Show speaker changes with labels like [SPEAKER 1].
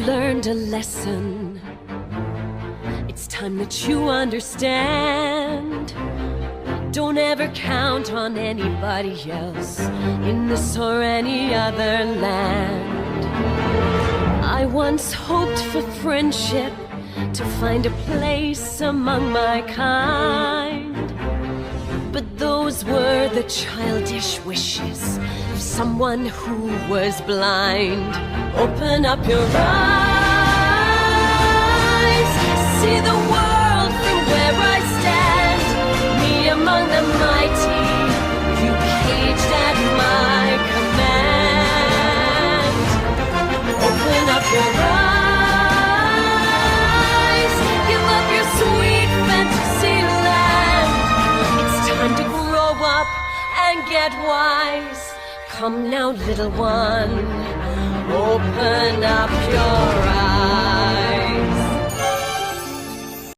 [SPEAKER 1] learned a lesson. It's time that you understand. Don't ever count on anybody else in this or any other land. I once hoped for friendship, to find a place among my kind. But those were the childish wishes of someone who was blind. Open up your eyes, see the world from where I stand. Me among the mighty, you caged at my command. Open up your eyes, give up your sweet fantasy land. It's time to grow up and get wise. Come now, little one, open up your eyes.